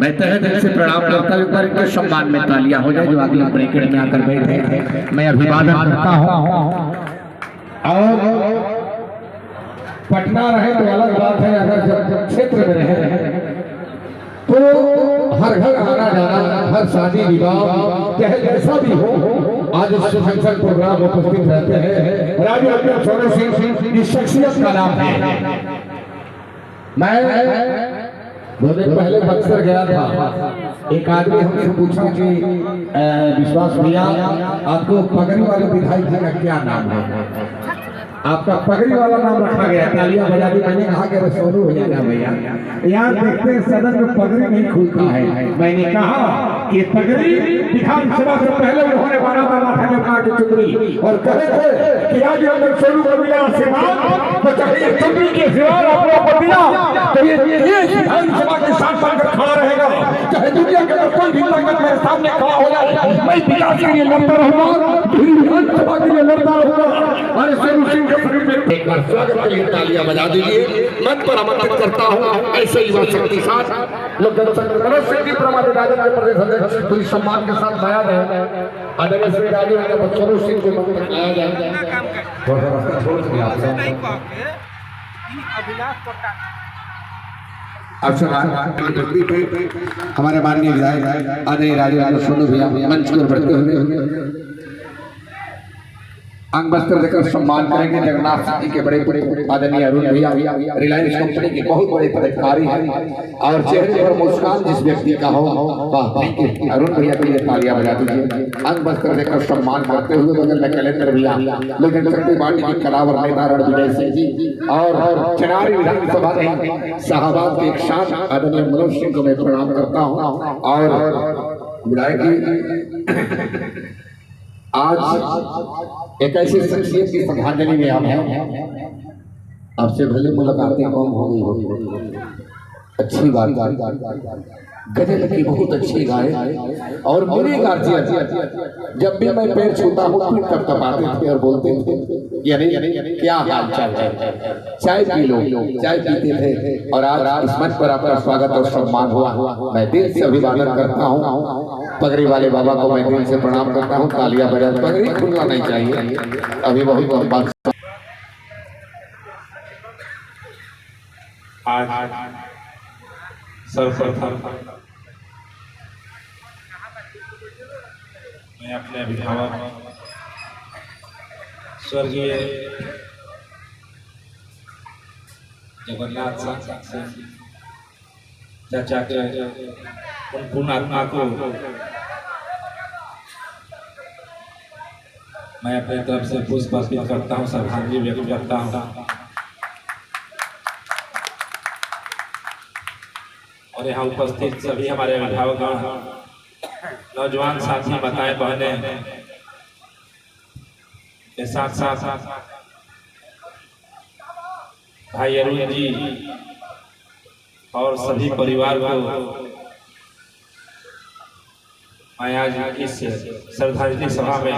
मैं तहे दिल से प्रणाम करता हूँ, पर इनके सम्मान में तालियां हो जाए जो अगले ब्रैकेट में आकर बैठे हैं। मैं अभिवादन करता हूँ। और पटना रहे तो अलग बात है, अगर जब क्षेत्र में रहे तो हर घर आना जाना, हर शादी विवाह चाहे जैसा भी हो, आज इस फंक्शन प्रोग्राम उपस्थित रहते हैं। राजा अब्दुल सोनू सिंह की शख्सियत का नाम है। मैं 2 दिन पहले बक्सर गया था, एक आदमी हमसे पूछा कि विश्वास भैया आपको पगड़ी वाले विधायक जी का क्या नाम है? आपका पगड़ी वाला नाम रखा गया, तालियां बजा दी। मैंने कहा कि सोनू हो जाएगा भैया, यहाँ देखते हैं सदन में पगड़ी नहीं खुलता है। मैंने कहा कि पगड़ी विधानसभा से पहले उन्होंने माना था माथा में मार के चुनरी, और कहे थे कि आज अगर सोनू को मिला आशीर्वाद तो चाहिए चुनरी के आशीर्वाद आप लोगों को मिला तो ये विधानसभा के साथ बनकर खड़ा रहेगा, चाहे दुनिया के अंदर कोई भी ताकत मेरे सामने खड़ा हो जाए, मैं विकास के लिए लड़ता रहूंगा, विधानसभा के लिए लड़ता रहूंगा। अरे सोनू सिंह एक बार स्वागत के लिए तालियां बजा दीजिए। मन पर आमंत्रित करता हूं ऐसे युवा शक्ति साथ लोग मनोज सिंह जी प्रमाणित राजनीतिक प्रदेश अध्यक्ष पूरी सम्मान के साथ बयान है। आदरणीय श्री राजू सोनू सिंह को मंत्र लाया जाए। थोड़ा सा रास्ता छोड़ दीजिए आप सब। हमारे माननीय विधायक आदरणीय राजू सोनू भैया मंच को बढ़ते हुए अंग वस्त्र देकर सम्मान करेंगे। जगन्नाथ सिंह जी के बड़े आदरणीय अरुण भैया रिलायंस कंपनी के बहुत बड़े पदाधिकारी हैं, और चेहरे पर मुस्कान जिस व्यक्ति का हो, अरुण भैया के लिए तालियां बजा दीजिए। अंग वस्त्र देकर सम्मान करते हुए बगल में कैलेंडर भैया, लेकिन शक्ति पार्टी के कलावर नेता रणविजय सिंह जी और चनारी विधानसभा में शाहबाद के एक शान आदरणीय मनोज सिंह को मैं प्रणाम करता हूँ। और विधायक जी आज एक ऐसी शख्सियत की श्रद्धांजलि में आप हैं, आपसे भले मुलाकातें कम हो गई होगी, अच्छी बात, गजल की बहुत अच्छी गाए और मेरे गार्जियन जब भी मैं पैर छूता हूँ तो टपटपाते थे और बोलते थे यानी क्या हाल चाल है, चाय पी लो, चाय पीते थे। और आज इस मंच पर आपका स्वागत और सम्मान हुआ, मैं दिल से अभिवादन करता हूँ। पगड़ी वाले बाबा को मैं दिल से प्रणाम करता हूँ। तालियां बजा, पगड़ी खुलना नहीं चाहिए, अभी बहुत बात। आज सर्वप्रथम मैं अपने अभिभावक स्वर्गीय जगन्नाथ सिंह चाचा के उन पूर्ण आत्मा को मैं अपने तरफ से पुष्प अर्पित करता हूँ, श्रद्धांजलि व्यक्त करता हूँ। और यहाँ उपस्थित सभी हमारे अभिभावक, नौजवान साथी, माताएं, बहनें के साथ साथ भाई अरुण जी और सभी परिवार को मैं आज इस श्रद्धांजलि सभा में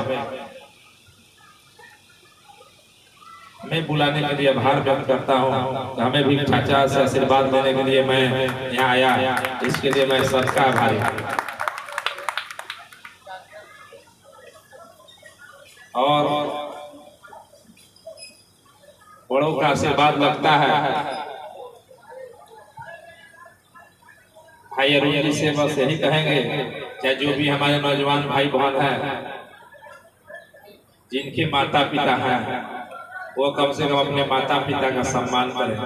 हमें बुलाने के लिए आभार व्यक्त करता हूँ। हमें भी चाचा से आशीर्वाद देने के लिए मैं यहाँ आया, इसके लिए मैं सबका आभारी हूँ। और बड़ों का आशीर्वाद लगता है। भाई अरुण जी से बस यही कहेंगे, चाहे जो भी हमारे नौजवान भाई बहन हैं, जिनके माता पिता हैं, वो कम से कम अपने माता पिता का सम्मान करें।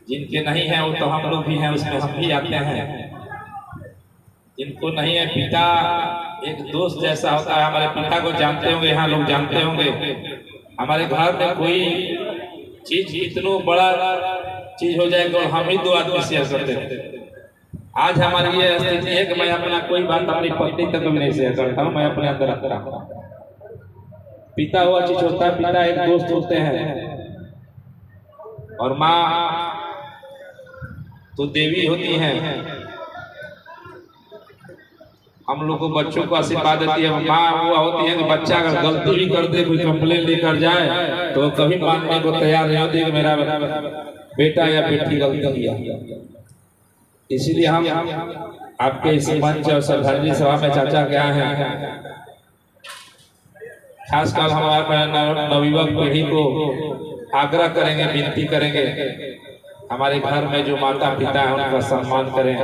जिनके नहीं है वो तो हम लोग भी हैं, उसमें हम भी आते हैं। जिनको नहीं है पिता, एक दोस्त जैसा होता है। हमारे पिता को जानते होंगे, यहाँ लोग जानते होंगे। हमारे घर में कोई चीज इतना बड़ा चीज हो जाए तो हम ही 2 आदमी शेयर करते थे। आज हमारी ये स्थिति है कि मैं अपना कोई बात अपनी पत्नी तक भी नहीं शेयर करता हूँ, मैं अपने अंदर रखता हूँ। पिता हुआ चीज होता है, पिता एक दोस्त होते हैं, और माँ तो देवी होती हैं। हम लोग को बच्चों को आशीर्वाद देती है। माँ वो होती है कि बच्चा अगर गलती भी कर दे, कोई कंप्लेन लेकर जाए तो कभी मानने को तैयार नहीं होती कि मेरा बेटा या बेटी गलती किया। इसीलिए हम आपके इस मंच और श्रद्धांजलि सभा में चाचा क्या हैं, खासकर हमारे नवयुवक पीढ़ी को आग्रह करेंगे, विनती करेंगे, हमारे घर में जो माता पिता है उनका सम्मान करें,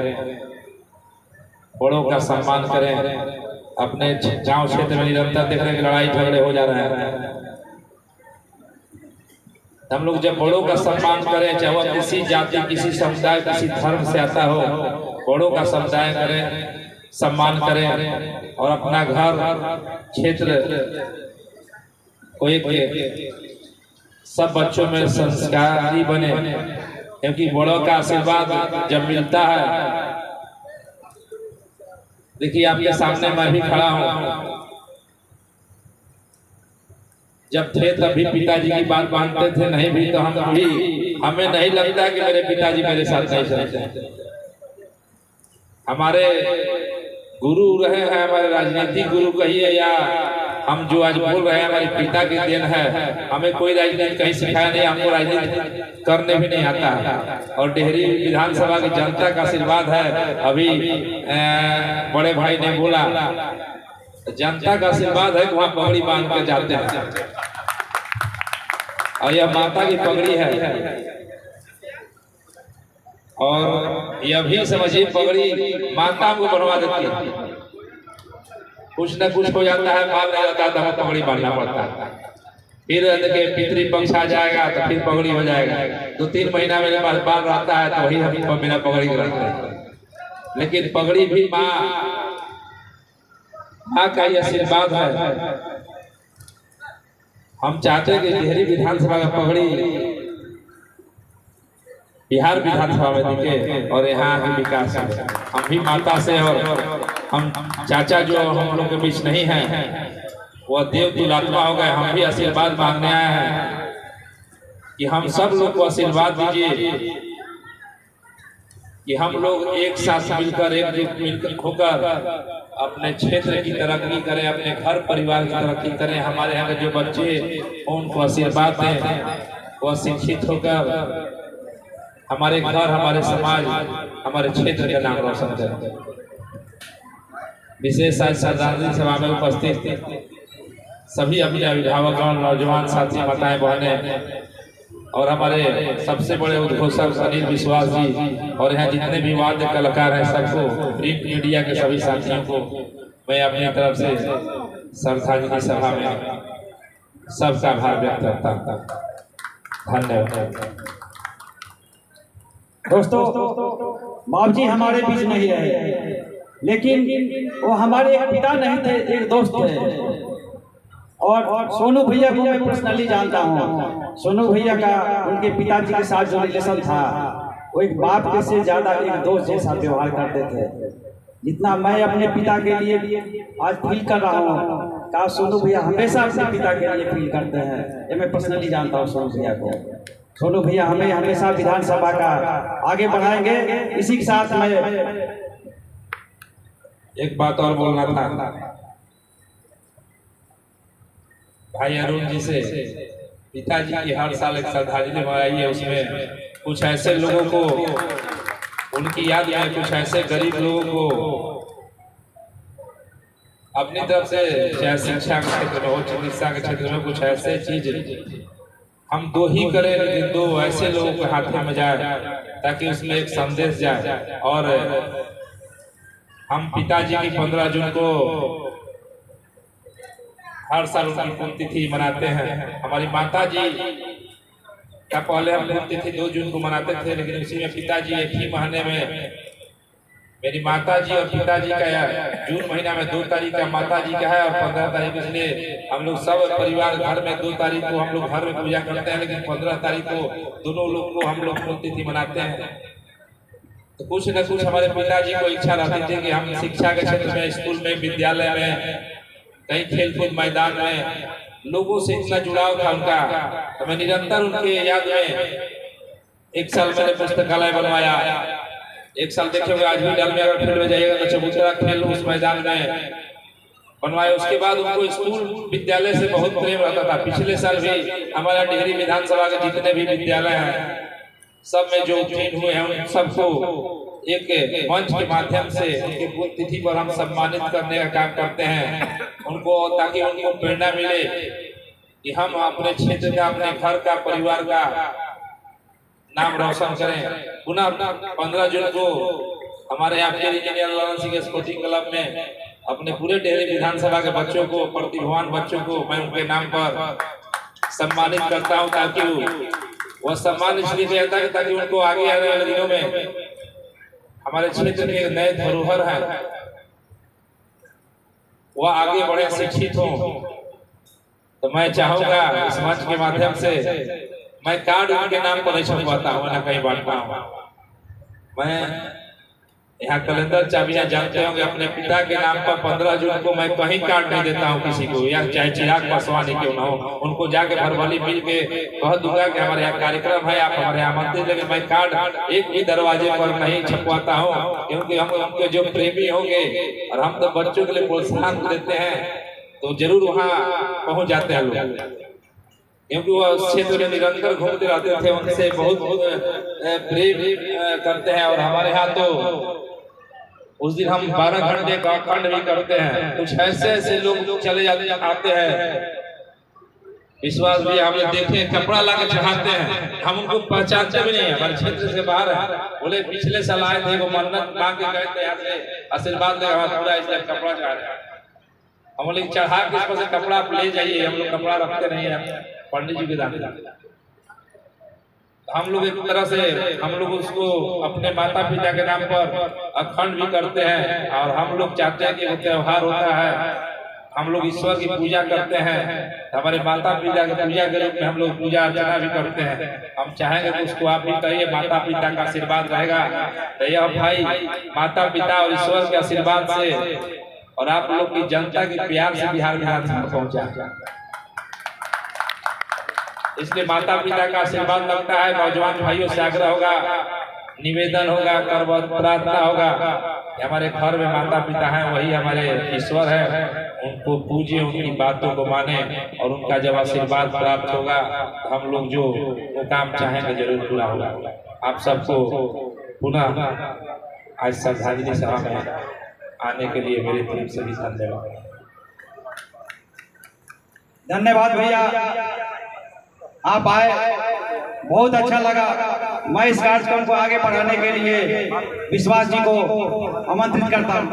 बड़ों का सम्मान करें। अपने गांव क्षेत्र में निरंतर देख रहे हैं कि लड़ाई झगड़े हो जा रहे हैं। हम लोग जब बड़ों का सम्मान करें, चाहे वह किसी जाति, किसी समुदाय, किसी धर्म से आता हो, बड़ों का समुदाय करें, सम्मान करें और अपना घर क्षेत्र को एक सब बच्चों में संस्कारी बने, क्योंकि बड़ों का आशीर्वाद जब मिलता है। देखिए आपके सामने मैं भी खड़ा हूँ, जब थे तभी पिताजी की बात मानते थे, नहीं भी तो हम भी, हमें नहीं लगता कि मेरे पिताजी मेरे साथ नहीं चलते। हमारे गुरु रहे हैं, हमारे राजनीतिक गुरु कहिए या हम जो आज बोल रहे हैं हमारे पिता की देन है। हमें कोई राजनीति कहीं सिखाया नहीं, हमको राजनीति करने भी नहीं आता। और डेहरी विधानसभा की जनता का आशीर्वाद है। अभी बड़े भाई ने बोला जनता का आशीर्वाद है कि वहाँ पगड़ी बांध के जाते हैं, और यह माता की पगड़ी है। और यह भी समझिए पगड़ी माता को बनवा देती है। कुछ न कुछ हो जाता है, माल नहीं जाता तो हमें पगड़ी बांधना पड़ता है। फिर देखिए पितृपक्ष आ जाएगा तो फिर पगड़ी हो जाएगा। 2-3 महीना मेरे पास बाल रहता है तो वही हम बिना पगड़ी के रहते हैं। लेकिन पगड़ी भी माँ का ही आशीर्वाद है। हम चाहते हैं कि डेहरी विधानसभा का पगड़ी बिहार विधानसभा में दिखे और यहाँ के विकास है। हम भी माता से, और हम चाचा जो हम लोग के बीच नहीं है, वह देव तुलात्मा हो गए। हम भी आशीर्वाद मांगने आए हैं कि हम सब लोग को आशीर्वाद दीजिए कि हम लोग एक साथ मिलकर, एकजुट मिलकर होकर अपने क्षेत्र की तरक्की करें, अपने घर परिवार की तरक्की करें। हमारे यहाँ के जो बच्चे उनको आशीर्वाद दें, वह शिक्षित होकर हमारे घर, हमारे समाज, हमारे क्षेत्र का नाम रोशन करें। विशेष आज श्रद्धांजलि सभा में उपस्थित सभी अपने अभिभावकों, नौजवान साथी, माताएं, बहनें और हमारे सबसे बड़े उद्घोषक अनिल विश्वास जी और यहाँ जितने भी वाद्य कलाकार हैं, सबको, प्रिंट मीडिया के सभी साथियों को मैं अपनी तरफ से श्रद्धांजलि सभा में सबका आभार व्यक्त करता हूँ। धन्यवाद। दोस्तों, माप जी हमारे बीच नहीं रहे, लेकिन वो हमारे एक पिता नहीं थे, एक दोस्त थे। और सोनू भैया को मैं पर्सनली जानता हूँ। सोनू भैया का उनके पिताजी के साथ जो रिलेशन था, वो एक बाप के से ज्यादा एक दोस्त जैसा व्यवहार करते थे। जितना मैं अपने पिता के लिए आज फील कर रहा हूँ, का सोनू भैया हमेशा अपने पिता के लिए फील करते हैं। ये मैं पर्सनली जानता हूँ सोनू भैया को। सोनू भैया हमें हमेशा विधानसभा का आगे बढ़ाएंगे। इसी के साथ मैं एक बात और बोलना था भाई अरुण जी से। पिताजी की हर साल एक श्रद्धांजलि मनाई है, उसमें कुछ ऐसे लोगों को उनकी याद में, कुछ ऐसे गरीब लोगों को अपनी तरफ से, चाहे शिक्षा के क्षेत्र में हो, चिकित्सा के क्षेत्र में, कुछ ऐसे चीज हम 2 ही करें, लेकिन 2 ऐसे लोगों के हाथ में जाए ताकि उसमें एक संदेश जाए। और हम पिताजी की 15 जून को हर साल उनकी पुण्यतिथि मनाते हैं। हमारी माता जी का पहले हम पुण्यतिथि 2 जून को मनाते थे, लेकिन उसी में पिताजी एक ही महीने में, मेरी माता जी और पिताजी का जून महीना में 2 तारीख का माता जी का है और 15 तारीख, इसलिए हम लोग सब परिवार घर में 2 तारीख को हम लोग घर में पूजा करते हैं, लेकिन 15 तारीख को दोनों लोग को हम लोग पुण्यतिथि मनाते हैं। तो कुछ न कुछ हमारे पिताजी को इच्छा रहती थी कि हम शिक्षा के क्षेत्र में, स्कूल में, विद्यालय में, कहीं खेलकूद मैदान में, लोगों से इतना जुड़ाव था उनका। तो मैं निरंतर उनके याद में, एक साल मैंने पुस्तकालय बनवाया, एक साल देखे होंगे आज भी डल में अगर फील्ड में जाइएगा तो चबूतरा खेल उस मैदान में बनवाए। उसके बाद उनको स्कूल विद्यालय से बहुत प्रेम रहता था। पिछले साल भी हमारा डिहरी विधानसभा के जितने भी विद्यालय हैं सब में जो उत्तीर्ण हुए हैं उन सबको एक मंच के माध्यम से उनके पुण्यतिथि पर हम सम्मानित करने का काम करते हैं उनको, ताकि उनको प्रेरणा मिले कि हम अपने क्षेत्र का, अपने घर का, परिवार का नाम रोशन करें। पुनः 15 जून को हमारे यहाँ के इंजीनियर लालन सिंह स्पोर्टिंग क्लब में अपने पूरे डेहरी विधानसभा के बच्चों को, प्रतिभावान बच्चों को मैं उनके नाम पर सम्मानित करता हूं, ताकि वह सम्मान इसलिए दिया था ताकि उनको आगे आने वाले दिनों में हमारे क्षेत्र के नए धरोहर हैं वह आगे बढ़े, शिक्षित हो। तो मैं चाहूंगा इस मंच के माध्यम से मैं कार्ड उनके नाम पर नहीं छपवाता हूँ ना कहीं बांटता हूँ। मैं यहाँ कैलेंडर चाबियां जानते होंगे, अपने पिता के नाम पर 15 जून को मैं कहीं कार्ड नहीं देता हूँ किसी को, या चाहे चिराग पासवान ही क्यों ना हो, उनको जाके भरभली मिल के कह दूंगा कि हमारे यहाँ कार्यक्रम है, आप हमारे यहाँ आमंत्रित। लेकिन मैं कार्ड एक भी दरवाजे पर नहीं छपवाता हूँ, क्योंकि हम उनके जो प्रेमी होंगे और हम तो बच्चों के लिए प्रोत्साहन देते हैं तो जरूर वहाँ पहुँच जाते हैं लोग, क्योंकि वो क्षेत्र में निरंतर घूमते रहते थे, उनसे बहुत प्रेम करते हैं। और हमारे यहाँ तो उस दिन हम 12 घंटे का अखंड भी करते हैं। कुछ ऐसे लोग चले जाते आते हैं, विश्वास भी हमने देखे, कपड़ा ला के चढ़ाते हैं, हम उनको पहचानते भी नहीं है, हमारे क्षेत्र से बाहर है। बोले पिछले साल आए थे, वो मन्नत मांग के गए थे, यहाँ से आशीर्वाद ले पूरा इसलिए कपड़ा चढ़ा रहे हैं। हम लोग चढ़ा के इस पर से कपड़ा ले जाइए, हम लोग कपड़ा रखते नहीं है पंडित जी के दान। हम लोग एक तरह से हम लोग उसको अपने माता पिता के नाम पर अखंड भी करते हैं, और हम लोग चाहते हैं कि वो त्योहार होता है, हम लोग ईश्वर की पूजा करते हैं, हमारे माता पिता की पूजा के रूप में हम लोग पूजा अर्चना भी करते हैं। हम चाहेंगे कि उसको आप भी कहिए, माता पिता का आशीर्वाद रहेगा। तो यह भाई माता पिता और ईश्वर के आशीर्वाद से और आप लोग की जनता के प्यार से बिहार विधानसभा पहुंचा, इसलिए माता पिता का आशीर्वाद लगता है। नौजवान भाइयों से आग्रह होगा, निवेदन होगा, प्रार्थना होगा कि हमारे घर में माता पिता हैं, वही हमारे ईश्वर है, उनको पूजिए, उनकी बातों को माने, और उनका जब आशीर्वाद प्राप्त होगा तो हम लोग जो वो काम चाहेंगे जरूर पूरा होगा। आप सबको पुनः आज श्रद्धांजलि सभा में आने के लिए मेरे तरफ से भी धन्यवाद। धन्यवाद भैया, आप आए, बहुत अच्छा लगा। मैं इस कार्यक्रम को आगे बढ़ाने के लिए विश्वास जी को आमंत्रित करता हूँ।